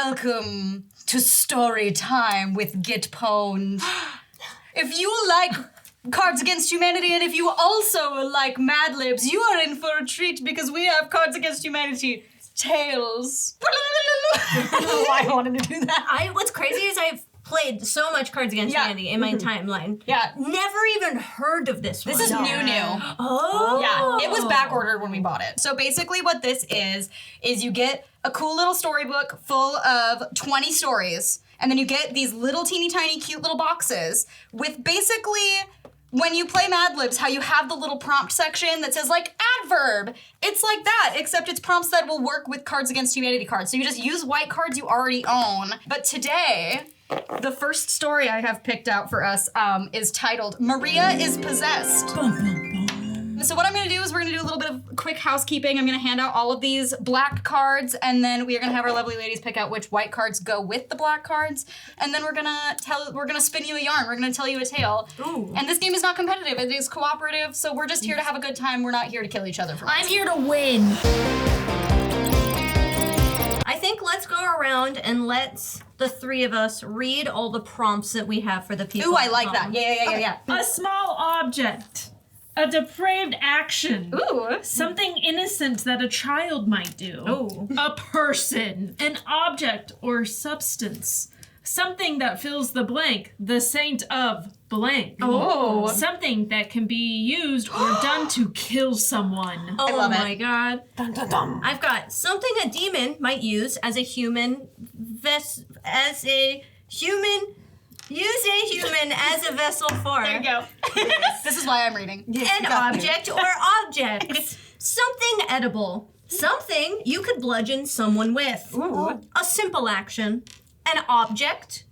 Welcome to story time with Get Pwned. If you like Cards Against Humanity and if you also like Mad Libs, you are in for a treat because we have Cards Against Humanity Tales. I don't know why I wanted to do that. What's crazy is I've played so much Cards Against Humanity in my timeline. Yeah. Never even heard of this one. This is new. Oh. Yeah, it was back ordered when we bought it. So basically what this is you get a cool little storybook full of 20 stories, and then you get these little teeny tiny cute little boxes with basically, when you play Mad Libs, how you have the little prompt section that says like adverb. It's like that, except it's prompts that will work with Cards Against Humanity cards. So you just use white cards you already own. But today, the first story I have picked out for us is titled Maria is Possessed. So what I'm gonna do is we're gonna do a little bit of quick housekeeping. I'm gonna hand out all of these black cards, and then we are gonna have our lovely ladies pick out which white cards go with the black cards, and then we're gonna spin you a yarn. We're gonna tell you a tale. Ooh. And this game is not competitive, it is cooperative, so we're just here to have a good time. We're not here to kill each other for once. I'm here to win. I think let's go around and let's the three of us read all the prompts that we have for the people. Ooh, I like that. Yeah. A small object. A depraved action. Ooh. Something innocent that a child might do. Ooh. A person. An object or substance. Something that fills the blank. The saint of blank. Oh. Something that can be used or done to kill someone. Oh love my it. god. Dun, dun, dun. I've got something a demon might use as a human use a human as a vessel for. There you go. This is why I'm reading. An object or objects. Something edible. Something you could bludgeon someone with. Ooh. A simple action. An object.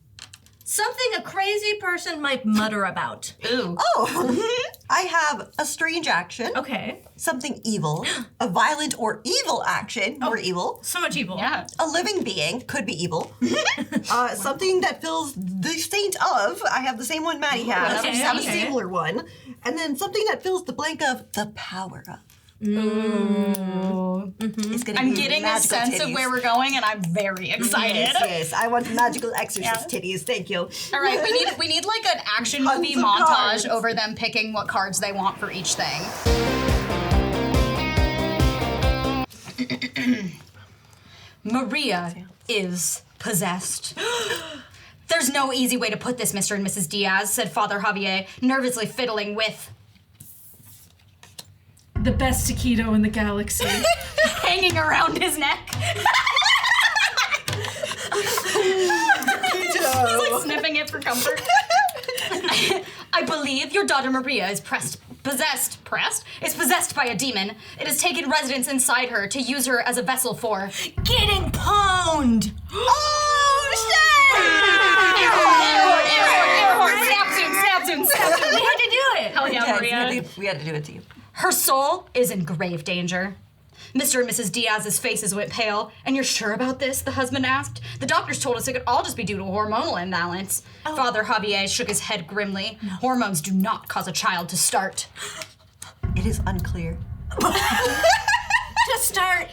Something a crazy person might mutter about. Ooh. Oh, I have a strange action, Okay. something evil, a violent or evil action, or evil, So much evil. Yeah. a living being, could be evil, something that fills the saint of, I have the same one Maddie has, okay, we have okay. a similar one, and then something that fills the blank of the power of. Ooh. It's gonna I'm be getting a magical sense of titties. where we're going, and I'm very excited. Yes, I want magical exorcist titties, thank you. All right, we need like an action Tons movie of montage cards. over them picking what cards they want for each thing. Maria is possessed. There's no easy way to put this, Mr. and Mrs. Diaz, said Father Javier, nervously fiddling with The best taquito in the galaxy. hanging around his neck. He's like sniffing it for comfort. I believe your daughter Maria is possessed by a demon. It has taken residence inside her to use her as a vessel for Getting pwned. Oh, shit! Snap soon. We had to do it. Hell yeah, Yes, Maria. we had to do it to you. Her soul is in grave danger. Mr. and Mrs. Diaz's faces went pale. And you're sure about this? The husband asked. The doctors told us it could all just be due to a hormonal imbalance. Father Javier shook his head grimly. Hormones do not cause a child to start. It is unclear. To start.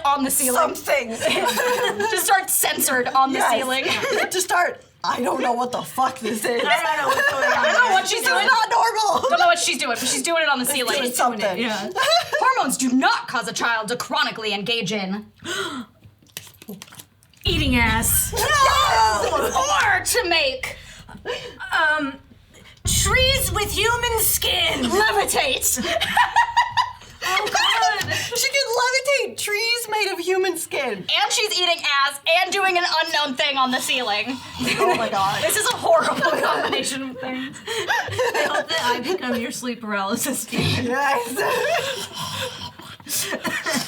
On the ceiling. Something. To start censored on the ceiling. To start, I don't know what the fuck this is. I don't know what's going on. I don't know what she's doing. Not normal. Don't know what she's doing, but she's doing it on the ceiling. Doing something. Yeah. Hormones do not cause a child to chronically engage in. Eating ass. Or to make. Trees with human skin. Levitate. Oh god. She can levitate trees made of human skin. And she's eating ass and doing an unknown thing on the ceiling. Oh my god. This is a horrible combination of things. I hope that I become your sleep paralysis demon. Yes.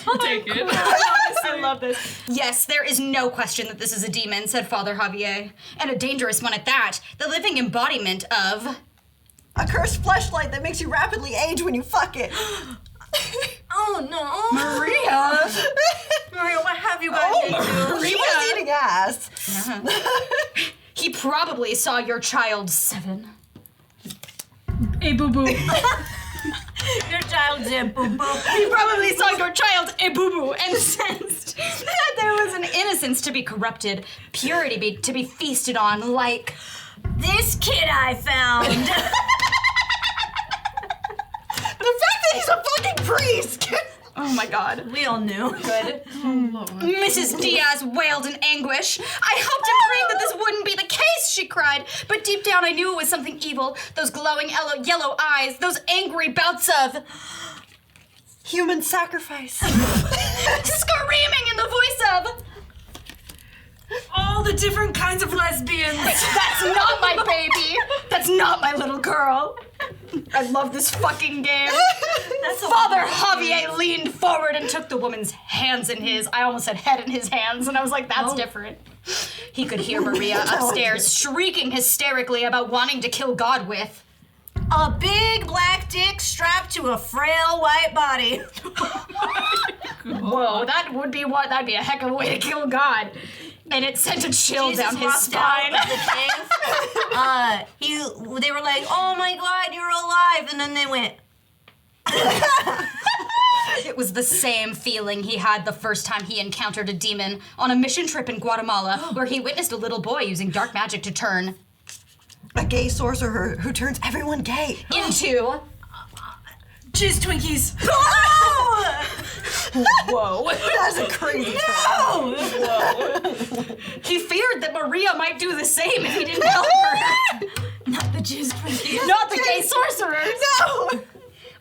I'll take it. I love this. Yes, there is no question that this is a demon, said Father Javier. And a dangerous one at that. The living embodiment of... A cursed fleshlight that makes you rapidly age when you fuck it. Oh no. Maria. Maria, what have you gotten into? She was eating ass. He probably saw your child 7. Hey, boo-boo. Your child said boo boo. He probably saw your child a boo-boo and sensed that there was an innocence to be corrupted, purity to be feasted on, like This kid I found. The fact that he's a fucking priest! oh my god. We all knew. Good. Oh, Lord. Mrs. Diaz wailed in anguish. I hoped and prayed that this wouldn't be the case, she cried. But deep down I knew it was something evil. Those glowing yellow eyes, those angry bouts of Human sacrifice. screaming in the voice of All the different kinds of lesbians. that's not my baby. That's not my little girl. I love this fucking game. Father Javier leaned forward and took the woman's hands in his. I almost said head in his hands, and I was like, that's different. He could hear Maria upstairs shrieking hysterically about wanting to kill God with. A big black dick strapped to a frail white body. Whoa, that'd be a heck of a way to kill God. And it sent a chill Jesus down his walked spine. out of the thing. They were like, "Oh my God, you're alive!" And then they went. It was the same feeling he had the first time he encountered a demon on a mission trip in Guatemala, where he witnessed a little boy using dark magic to turn A gay sorcerer who turns everyone gay. into. Jizz Twinkies. Whoa. That's a crazy Whoa. He feared that Maria might do the same if he didn't help her. Not the Jizz Twinkies. Not the gay sorcerers. No!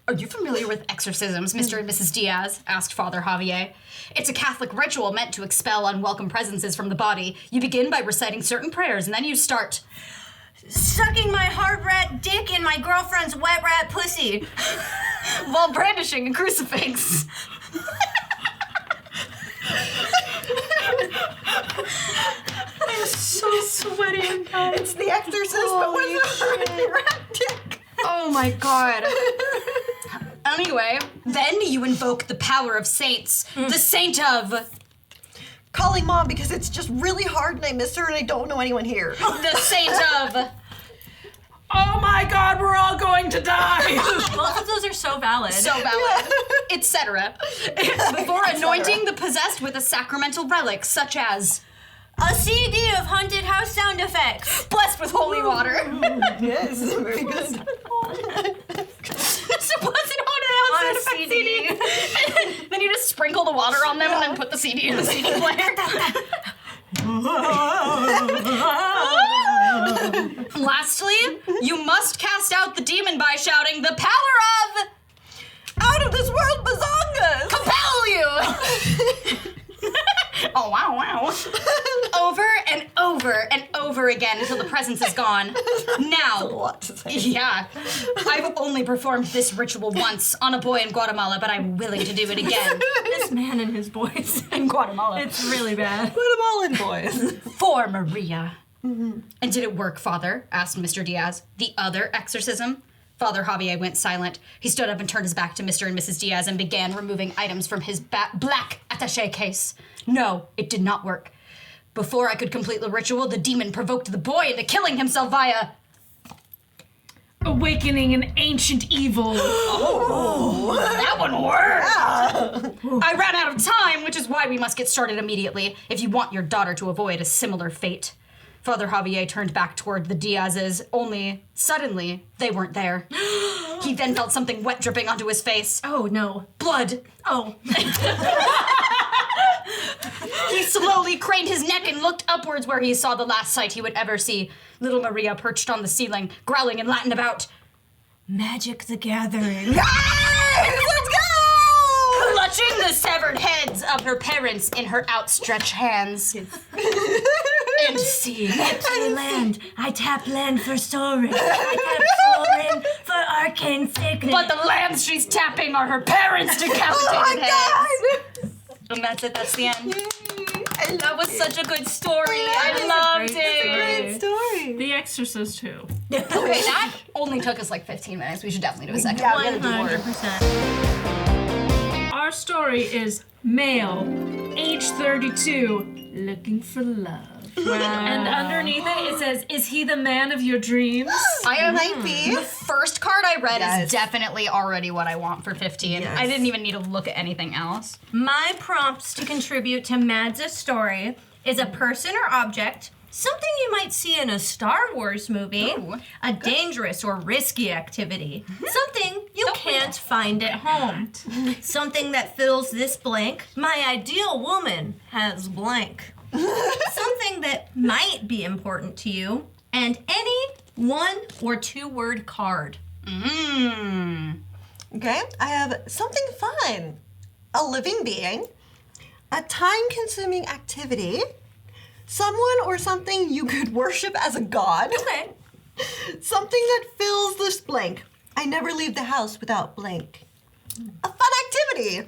Are you familiar with exorcisms, Mr. and Mrs. Diaz? Asked Father Javier. It's a Catholic ritual meant to expel unwelcome presences from the body. You begin by reciting certain prayers, and then you start Sucking my hard rat dick in my girlfriend's wet rat pussy. while brandishing a crucifix. I'm so sweaty and tired. It's the exorcist, but with a rat dick. Oh my god. Anyway, then you invoke the power of saints. The saint of. Calling mom because it's just really hard and I miss her and I don't know anyone here. The saint of. Oh my God, we're all going to die. Both of those are so valid. So valid, etc. Before anointing the possessed with a sacramental relic, such as A CD of haunted house sound effects. blessed with holy water. Yes, very good. So blessed haunted house On a sound effect CD. CD. Then you just sprinkle the water on them and then put the CD in the CD player. Lastly, you must cast out the demon by shouting the power of Out of this world bazongas! compel you. Oh wow. Over and over and over again until the presence is gone. Now, What to say? yeah, I've only performed this ritual once on a boy in Guatemala, but I'm willing to do it again. This man and his voice. In Guatemala. It's really bad. Put them all in, boys. For Maria. And did it work, Father? Asked Mr. Diaz. The other exorcism? Father Javier went silent. He stood up and turned his back to Mr. and Mrs. Diaz and began removing items from his black attaché case. No, it did not work. Before I could complete the ritual, the demon provoked the boy into killing himself via Awakening an ancient evil. that one worked! I ran out of time, which is why we must get started immediately if you want your daughter to avoid a similar fate. Father Javier turned back toward the Diazes, only suddenly they weren't there. He then felt something wet dripping onto his face. Oh no. Blood. Oh. He slowly craned his neck and looked upwards where he saw the last sight he would ever see. Little Maria perched on the ceiling, growling in Latin about Magic the Gathering. Let's go! clutching the severed heads of her parents in her outstretched hands. And scene. Play land. I tap land for soaring. I tap soaring for arcane sickness. But the lands she's tapping are her parents' decapitated Oh my heads. god! And that's it, that's the end. I love That was it. such a good story. That I is a loved great it. story. Story. The Exorcist too. Okay, that only took us like 15 minutes. We should definitely do a second Yeah, one. we gotta do more. 100%. Our story is male, age 32, looking for love. And underneath it says, "Is he the man of your dreams?" Might be. The first card I read Yes. is definitely already what I want for 15. Yes. I didn't even need to look at anything else. My prompts to contribute to Mads' story is a person or object, something you might see in a Star Wars movie, a dangerous or risky activity, something you can't find at home, something that fills this blank. My ideal woman has blank. Something that might be important to you, and any 1 or 2 word card. Okay, I have something fun. A living being, a time-consuming activity, someone or something you could worship as a god. Okay. Something that fills this blank. I never leave the house without blank. A fun activity.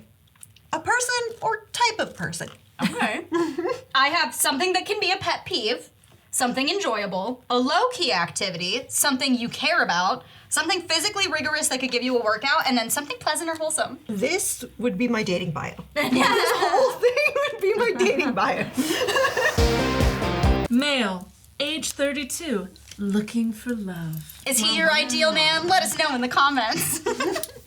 A person or type of person. Okay. I have something that can be a pet peeve, something enjoyable, a low-key activity, something you care about, something physically rigorous that could give you a workout, and then something pleasant or wholesome. This would be my dating bio. This whole thing would be my dating bio. Male, age 32, looking for love. Is he your ideal man? Let us know in the comments.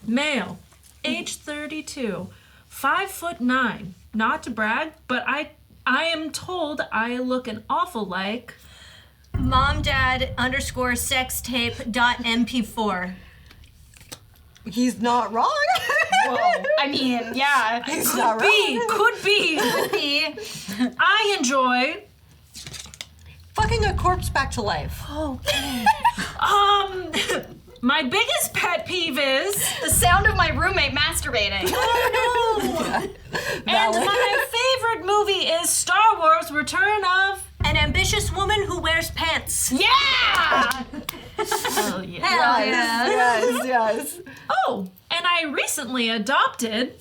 Male, age 32, 5'9". Not to brag, but I am told I look an awful like momdad_sextape.mp4. He's not wrong. Whoa. I mean, yeah. He's not could be. I enjoy Fucking a corpse back to life. my biggest pet peeve is The sound of my roommate masturbating. and my favorite movie is Star Wars Return of An ambitious woman who wears pants. Yeah! Oh yeah. Hell yeah. Yes. Oh, and I recently adopted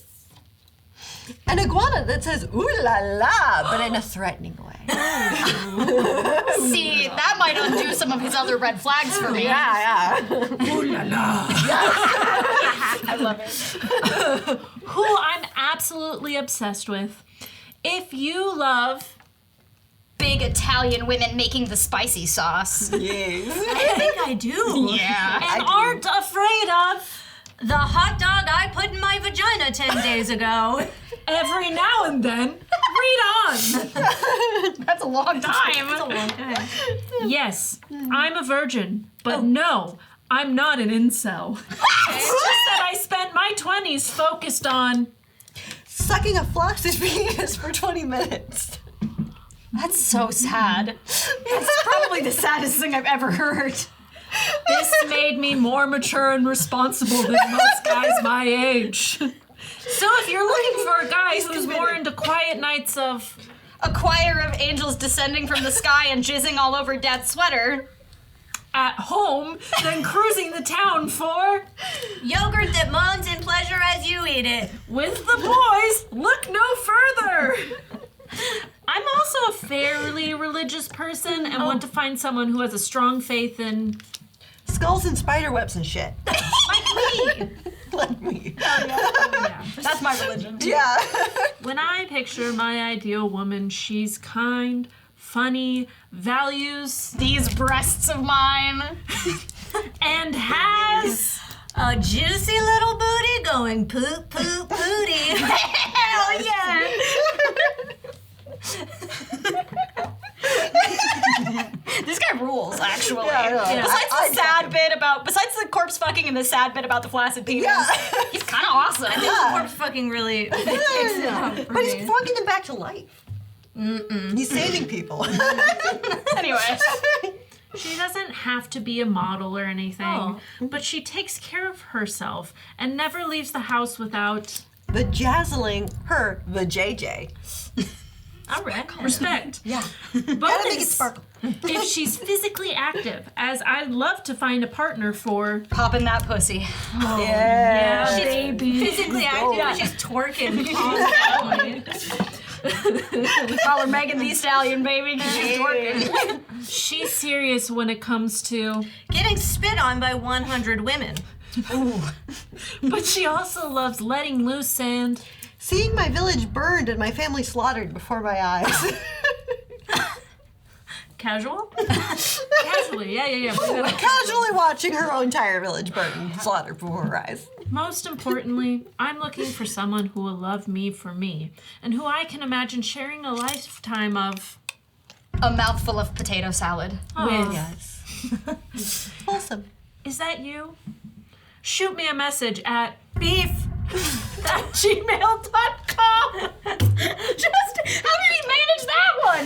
An iguana that says ooh la la, but in a threatening way. See, that might undo some of his other red flags for me. Yeah. I love it. who I'm absolutely obsessed with. If you love Big Italian women making the spicy sauce. Yes. I think I do. Yeah. and aren't afraid of The hot dog I put in my vagina 10 days ago. every now and then, read on. That's a long time. That's a long time. Yes, I'm a virgin, but no, I'm not an incel. It's just that I spent my 20s focused on Sucking a flaccid penis for 20 minutes. That's so sad. That's probably the saddest thing I've ever heard. this made me more mature and responsible than most guys my age. So if you're looking for a guy who's more into quiet nights of A choir of angels descending from the sky and jizzing all over Dad's sweater. at home, then cruising the town for Yogurt that moans in pleasure as you eat it. with the boys, look no further. I'm also a fairly religious person and want to find someone who has a strong faith in Skulls and spider webs and shit. Like me. Like me. That's my religion. Yeah. When I picture my ideal woman, she's kind, funny, values, These breasts of mine. and has A juicy little booty going poop, poop, booty. Hell yeah! This guy rules, actually. Yeah. Besides the corpse fucking and the sad bit about the flaccid penis, Yeah. he's kind of awesome. Corpse fucking really. But he's fucking them back to life. He's saving people. Anyway, She doesn't have to be a model or anything, but she takes care of herself and never leaves the house without Vajazzling her, the JJ. All right. respect. Yeah. Gotta make it Bonus, sparkle. if she's physically active, as I'd love to find a partner for. popping that pussy. Yeah. Baby. Physically active, but she's twerking constantly. Call her Megan Thee Stallion, baby, 'cause she's twerking. She's serious when it comes to. Getting spit on by 100 women. But she also loves letting loose and. Seeing my village burned and my family slaughtered before my eyes. Casual? Casually, yeah. Casually watching her entire village burn slaughtered before her eyes. Most importantly, I'm looking for someone who will love me for me, and who I can imagine sharing a lifetime of A mouthful of potato salad. with. Yes. Wholesome. Is that you? Shoot me a message at beef@gmail.com. Just, how did he manage that one?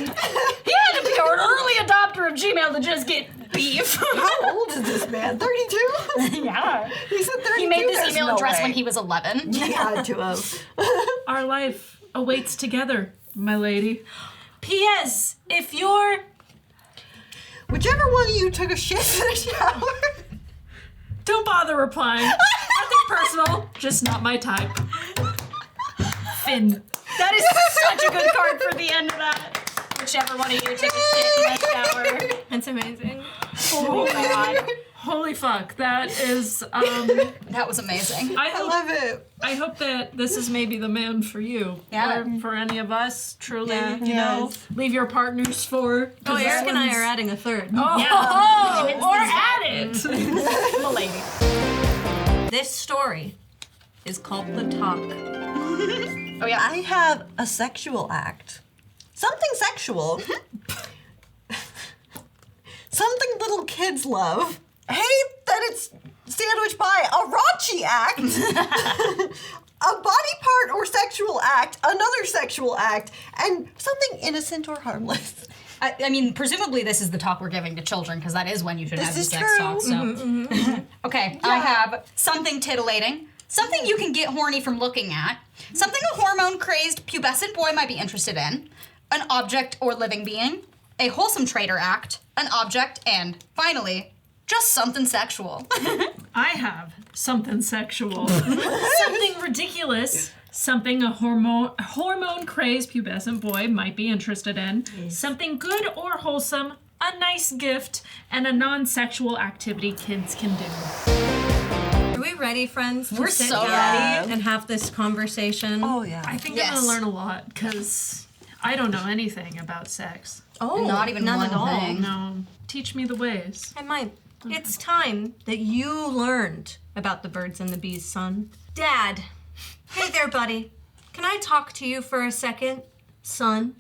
He had to be an early adopter of Gmail to just get beef. How old is this man? 32? Yeah. He said 32. He made this There's email no address way. when he was 11. He had to have. Our life awaits together, my lady. P.S. If you're... Whichever one of you took a shit in the shower. Don't bother replying. Nothing personal, just not my type. Finn. That is such a good card for the end of that. Whichever one of you took a shit in the shower. That's amazing. Oh my god. Holy fuck, that is, That was amazing. I love it. I hope that this is maybe the man for you. Yeah. Or for any of us, truly, Yeah. you know. Yes. Leave your partners for... Oh, Eric and I are adding a third. Oh, or add it. The lady. This story is called The Talk. Oh yeah. I have a sexual act. Something sexual. Something little kids love. Hate that it's sandwiched by a raunchy act. A body part or sexual act, another sexual act, and something innocent or harmless. I mean, presumably this is the talk we're giving to children because that is when you should This have the is sex true. talk. So, okay, I have something titillating, something you can get horny from looking at, something a hormone-crazed pubescent boy might be interested in, an object or living being, a wholesome traitor act, an object, and finally, just something sexual. I have something sexual. Something ridiculous. Something a hormone-crazed pubescent boy might be interested in. Yes. Something good or wholesome, a nice gift, and a non-sexual activity kids can do. Are we ready, friends? To We're sit so down ready. and have this conversation. Oh, yeah. I think Yes. I'm gonna learn a lot, because I don't know anything about sex. Oh, Not even none one at all. thing. No, teach me the ways. I might. It's time that you learned about the birds and the bees, son. Dad. Hey there, buddy. Can I talk to you for a second? Son.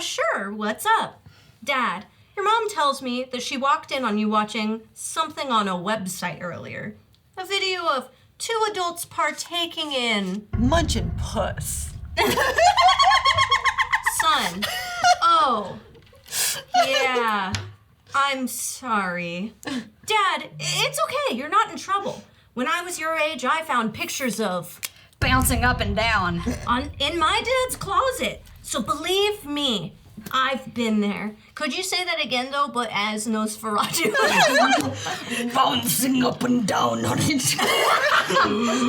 Sure. What's up? Dad, your mom tells me that she walked in on you watching something on a website earlier. A video of two adults partaking in... Munchin' puss. Son. Oh. Yeah. I'm sorry. Dad, it's okay. You're not in trouble. When I was your age, I found pictures of... Bouncing up and down. in my dad's closet. So believe me, I've been there. Could you say that again, though, but as Nosferatu? Bouncing up and down on it.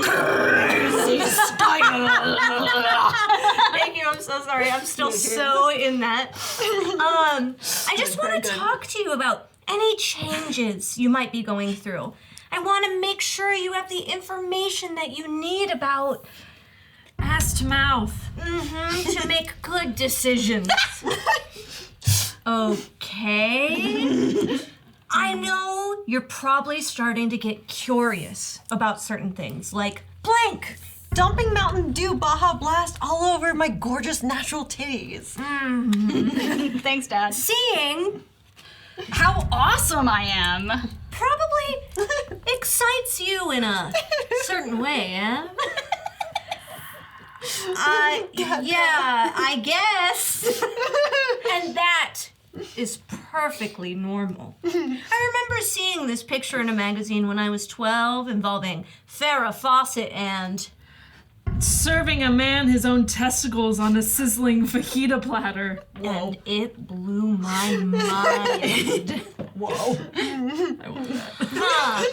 Crazy style. Thank you, I'm so sorry. I'm still so in that. I just want to talk to you about any changes you might be going through. I want to make sure you have the information that you need about Ass to mouth. to make good decisions. Okay. I know you're probably starting to get curious about certain things, like blank. Dumping Mountain Dew Baja Blast all over my gorgeous natural titties. Thanks, Dad. Seeing How awesome I am. probably excites you in a certain way, eh? Yeah, I guess. And that is perfectly normal. I remember seeing this picture in a magazine when I was 12 involving Farrah Fawcett and... Serving a man his own testicles on a sizzling fajita platter. And it blew my mind. Whoa. I want that. Huh.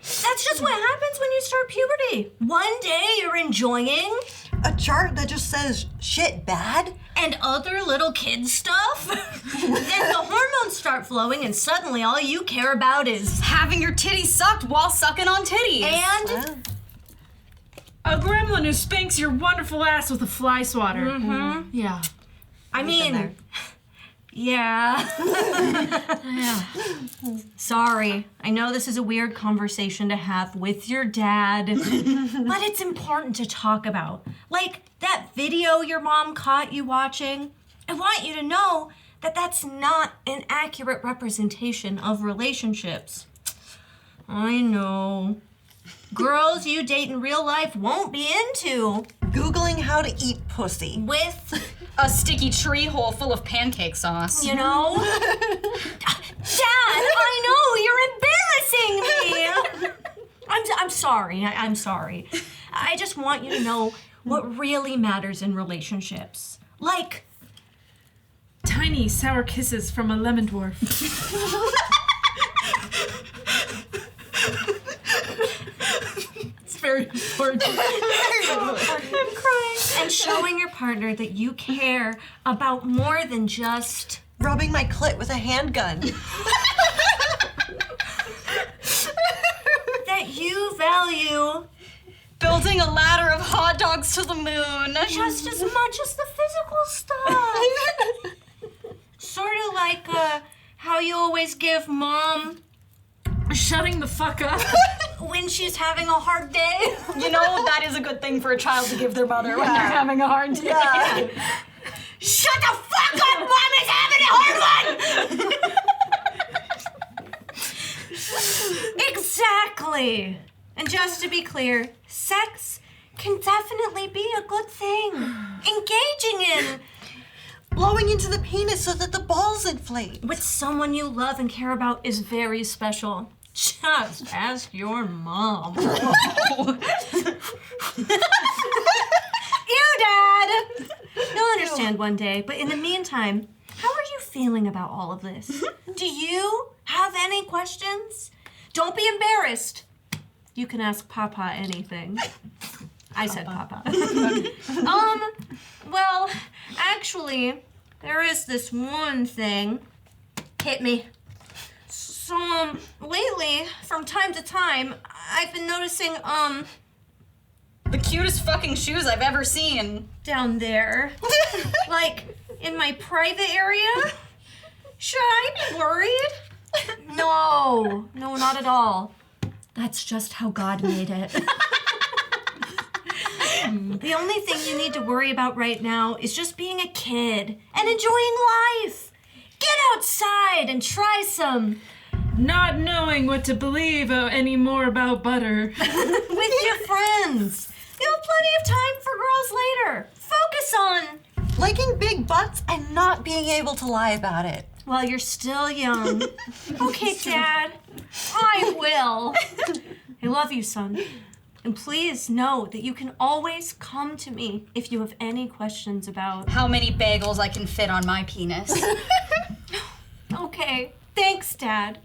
That's just what happens when you start puberty. One day you're enjoying A chart that just says shit bad? and other little kid stuff. Then the hormones start flowing and suddenly all you care about is Having your titties sucked while sucking on titties. and A gremlin who spanks your wonderful ass with a fly swatter. Yeah. I been there. mean, Yeah. Sorry. I know this is a weird conversation to have with your dad, but it's important to talk about. Like that video your mom caught you watching. I want you to know that that's not an accurate representation of relationships. I know. Girls you date in real life won't be into. Googling how to eat pussy. With, A sticky tree hole full of pancake sauce. you know? Dad, I know, you're embarrassing me. I'm sorry. I'm sorry. I just want you to know what really matters in relationships. Like, Tiny sour kisses from a lemon dwarf. It's very important. I'm crying. And showing your partner that you care about more than just Rubbing my clit with a handgun. that you value Building a ladder of hot dogs to the moon. just as much as the physical stuff. Sort of like how you always give mom Shutting the fuck up. when she's having a hard day. You know, that is a good thing for a child to give their mother when they're having a hard day. Yeah. Shut the fuck up! Mom is having a hard one! Exactly. And just to be clear, sex can definitely be a good thing. Engaging in Blowing into the penis so that the balls inflate. with someone you love and care about is very special. Just ask your mom. You, Dad! You'll understand one day, but in the meantime, how are you feeling about all of this? Do you have any questions? Don't be embarrassed. You can ask Papa anything. I said Papa. Well, actually, there is this one thing. Hit me. So, lately, from time to time, I've been noticing, The cutest fucking shoes I've ever seen. down there. Like, in my private area? Should I be worried? No, not at all. That's just how God made it. The only thing you need to worry about right now is just being a kid and enjoying life. Get outside and try some Not knowing what to believe anymore about butter. with your friends. You'll have plenty of time for girls later. Focus on Liking big butts and not being able to lie about it. while you're still young. Okay, Dad. I will. I love you, son. And please know that you can always come to me if you have any questions about. How many bagels I can fit on my penis. Okay. Thanks, Dad.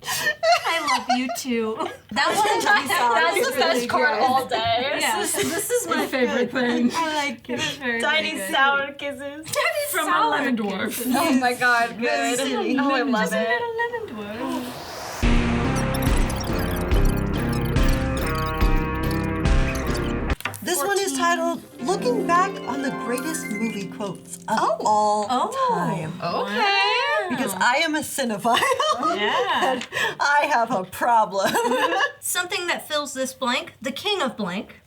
I love you too. That one, That's the best part all day. Yeah. This is my favorite thing. I like it. Very, Tiny very good. sour kisses. From a lemon dwarf. Oh my god, good. silly. Oh, I love Isn't it. it a lemon dwarf? This one is titled Looking Back on the Greatest Movie Quotes of All Time. Okay. Because I am a cinephile. Yeah. And I have a problem. Something that fills this blank, the king of blank.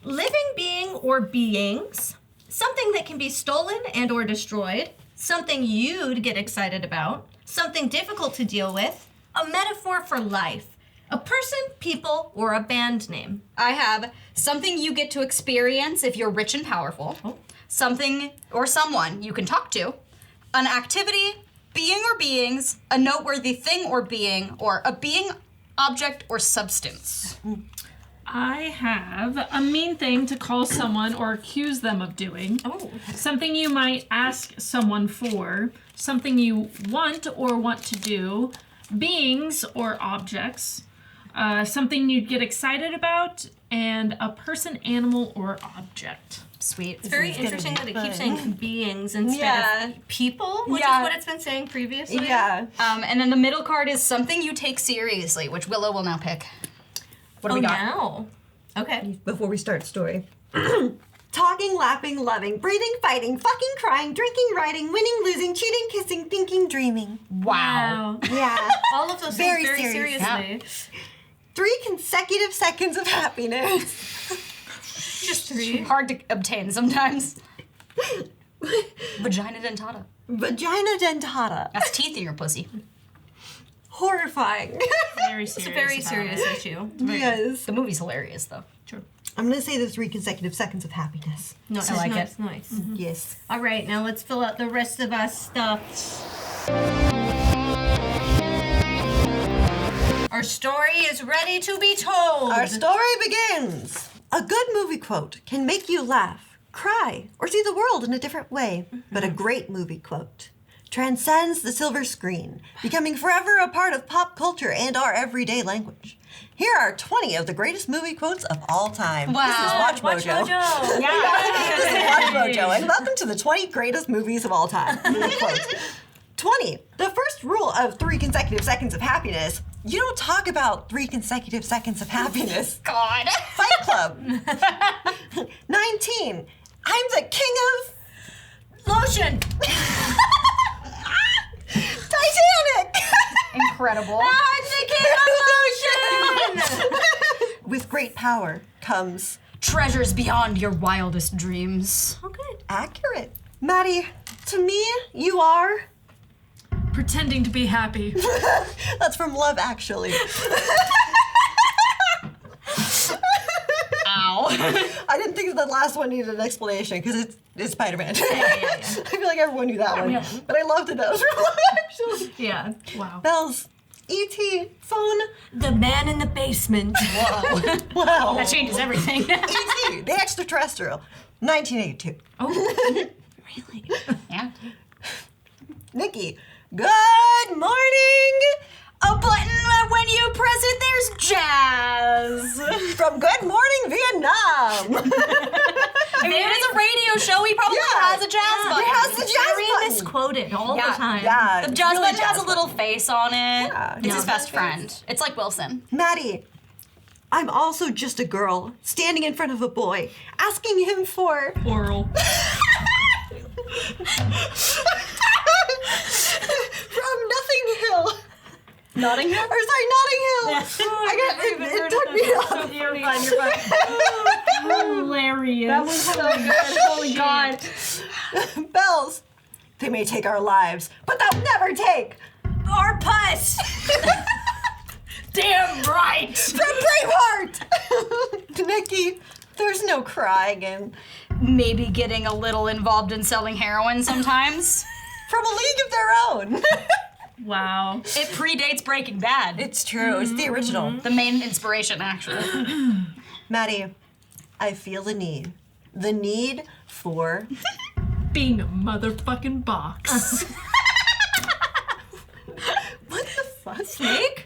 Living being or beings. Something that can be stolen and or destroyed. Something you'd get excited about. Something difficult to deal with. A metaphor for life. A person, people, or a band name. I have something you get to experience if you're rich and powerful. Something or someone you can talk to. An activity, being or beings, a noteworthy thing or being, or a being, object, or substance. I have a mean thing to call someone or accuse them of doing. Oh. Something you might ask someone for. Something you want or want to do. Beings or objects. Something you'd get excited about. And a person, animal, or object. Sweet. It's very interesting that it keeps saying beings instead of people, which Yeah. is what it's been saying previously. Yeah. And then the middle card is something you take seriously, which Willow will now pick. What do Oh, we got? now. Okay. Before we start story. Talking, laughing, loving, breathing, fighting, fucking, crying, drinking, writing, winning, losing, cheating, kissing, thinking, dreaming. Wow. Yeah. All of those Very things very serious. seriously. 3 consecutive seconds of happiness. Just 3. Hard to obtain sometimes. Vagina dentata. Vagina dentata. That's teeth in your pussy. Horrifying. Very serious. It's a very about serious it. issue. The movie's hilarious, though. True. I'm gonna say the 3 consecutive seconds of happiness. Nice, I like nice, it. nice. Yes. All right, now let's fill out the rest of our stuff. Our story is ready to be told. Our story begins. A good movie quote can make you laugh, cry, or see the world in a different way. But a great movie quote transcends the silver screen, becoming forever a part of pop culture and our everyday language. Here are 20 of the greatest movie quotes of all time. Wow. This is Watch Mojo. Yeah. This is Watch Mojo, and welcome to the 20 greatest movies of all time. Movie quotes. 20. The first rule of 3 consecutive seconds of happiness. You don't talk about 3 consecutive seconds of happiness. God. Fight Club. 19. I'm the king of Lotion. Titanic. Incredible. I'm the king of lotion. With great power comes Treasures beyond your wildest dreams. Oh, good. accurate. Maddie, to me, you are. Pretending to be happy. That's from Love Actually. Ow. I didn't think the last one needed an explanation because it's Spider-Man. Yeah. I feel like everyone knew that one. Yeah. But I loved it. That was from Love Actually. Yeah. Wow. Bells. E.T. Phone. The man in the basement. Whoa. Wow. That changes everything. E.T. The Extraterrestrial. 1982. Oh, really? Yeah. Niki. Good morning. A button when you press it, there's jazz. From Good Morning Vietnam. I mean, it's a radio show. He probably Yeah. has a jazz button. It has the jazz Very button. misquoted all Yeah. the time. Yeah. The jazz really button jazz has a little face on it. Yeah. It's Yeah. his best friend. It's like Wilson. Maddie, I'm also just a girl standing in front of a boy, asking him for. Oral. From Nothing Hill. Notting Hill? Or sorry, Notting Hill. I got it took me off. You're fine, you're fine. Hilarious. That was so good. Holy God. Bells. They may take our lives, but they'll never take. Our puss. Damn right. From Braveheart. Niki, there's no crying in. Maybe getting a little involved in selling heroin sometimes. From A League of Their Own. Wow. It predates Breaking Bad. It's true. It's the original. The main inspiration, actually. Maddie, I feel the need. The need for. Being a motherfucking box. What the fuck? Snake?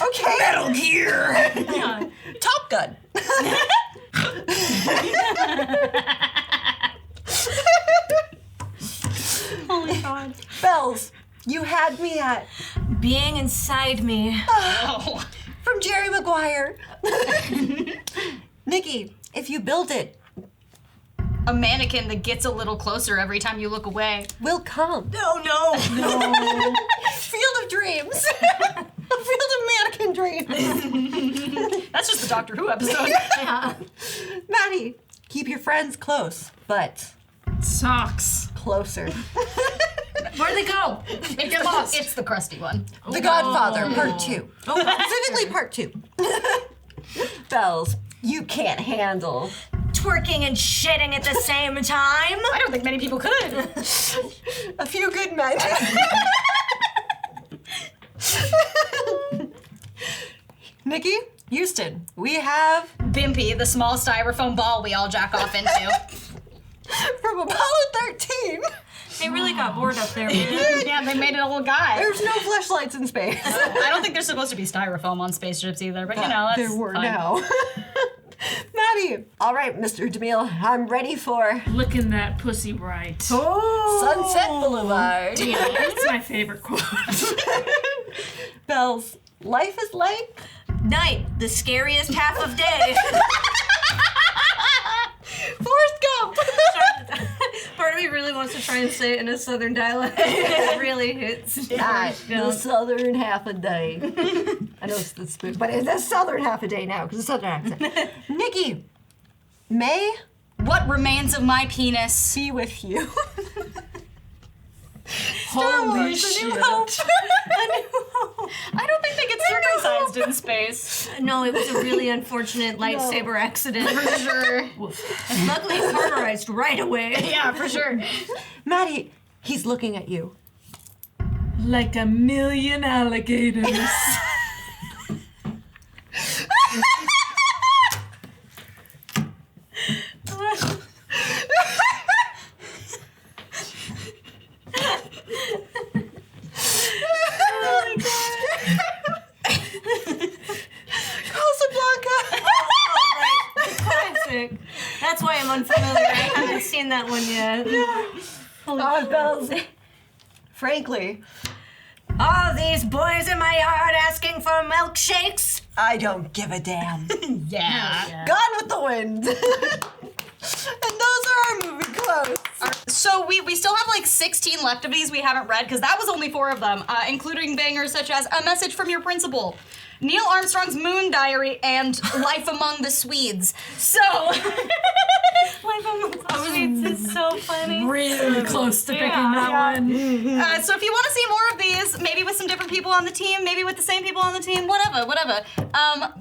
Okay. Metal Gear. Yeah. Top Gun. Holy God. Bells, you had me at. Being inside me. Oh. From Jerry Maguire. Niki, if you build it, A mannequin that gets a little closer every time you look away. will come. No. Field of Dreams. A field of mannequin dreams. That's just the Doctor Who episode. Yeah. Maddie, keep your friends close, but Socks. closer. Where'd they go? It's the crusty one. The Godfather, Part 2. Specifically Part 2. Bells, you can't handle. Twerking and shitting at the same time. I don't think many people could. A few good men. Niki, Houston, we have Bimpy, the small styrofoam ball we all jack off into. from Apollo 13. They really got bored up there, man. Yeah, they made it a little guy. There's no fleshlights in space. I don't think there's supposed to be styrofoam on spaceships either, but you know, that's there were fine. now. Maddie, all right, Mr. DeMille, I'm ready for Licking that pussy right. Sunset Boulevard. Yeah, that's my favorite quote. Bells, life is like Night, the scariest half of day. Maddie really wants to try and say it in a southern dialect. It really hits. The southern half a day. I know it's the spook, but it's the southern half a day now because it's southern accent. Niki, may What remains of my penis? be with you. Holy shit. I don't think they get circumcised in space. No, it was a really unfortunate lightsaber accident for sure. And luckily cauterized right away. Yeah, for sure. Maddie, he's looking at you. Like a million alligators. Classic. That's why I'm unfamiliar. I haven't seen that one yet. Frankly, All these boys in my yard asking for milkshakes. I don't give a damn. Yeah. Gone with the Wind. And those are our movie quotes. So we still have like 16 left of these we haven't read because that was only 4 of them, including bangers such as A Message from Your Principal, Neil Armstrong's Moon Diary, and Life Among the Swedes. So, Life Among the Swedes is so funny. Really close to picking that one. so if you want to see more of these, maybe with some different people on the team, maybe with the same people on the team, whatever,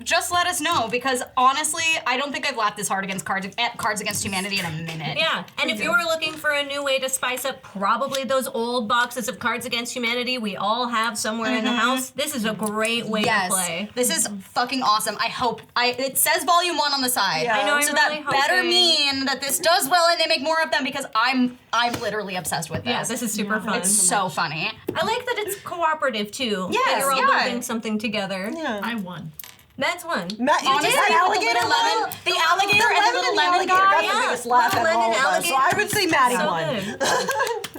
just let us know because honestly, I don't think I've laughed this hard against Cards Against Humanity in a minute. Yeah, and if you're looking for a new way to spice up probably those old boxes of Cards Against Humanity we all have somewhere in the house, this is a great way to play. This is fucking awesome. I hope. It says volume 1 on the side. Yeah. I know, I'm So really that better hoping. mean that this does well and they make more of them because I'm literally obsessed with this. Yeah, this is super fun. It's so funny. I like that it's cooperative too. Yes, that you're all yeah. building something together. Yeah. I won. That's one. Matt, you Honestly, did that with alligator the lemon, one? the alligator and the little lemon guy. got the yeah. biggest laugh Little out of all lemon of us, so I would say Maddie So won.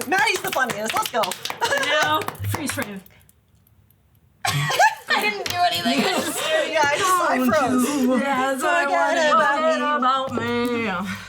good. Maddie's the funniest. Let's go. Now, freeze frame. I didn't do anything. Yeah, I froze. Yeah, Forget about me. About me.